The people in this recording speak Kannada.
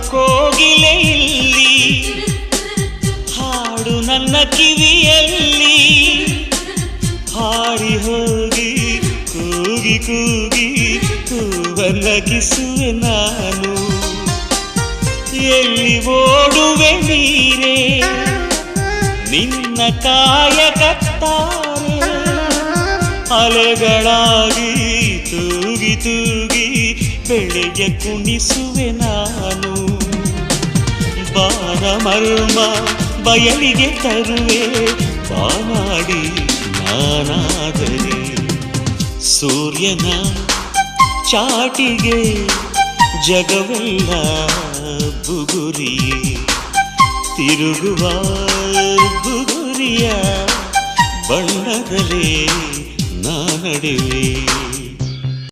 ಕೋಗಿಲೆ ಇಲ್ಲಿ ಹಾಡು ನನ್ನ ಕಿವಿಯಲ್ಲಿ ಹಾರಿ ಹೋಗಿ ಕೂಗಿ ಕೂಗಿ ಹೂವನ್ನಗಿಸುವೆ ನಾನು ಎಲ್ಲಿ ಓಡುವೆ ನೀರೇ ನಿನ್ನ ಕಾಯಕತ್ತಾರೆ ಅಲೆಗಳಾಗಿ ತೂಗಿ ತೂಗಿ ಬೆಳೆಗೆ ಕುಣಿಸುವೆ ನಾನು ಬಾನ ಮರ್ಮ ಬಯಲಿಗೆ ತರುವೆ ಬಾನಾಡಿ ನಾನಾದರೆ ಸೂರ್ಯನ ಚಾಟಿಗೆ ಜಗವೆಲ್ಲ ಬುಗುರಿಯೇ ತಿರುಗುವ ಬುಗುರಿಯ ಬಣ್ಣದಲೇ ನಾ ನಡೆವೆ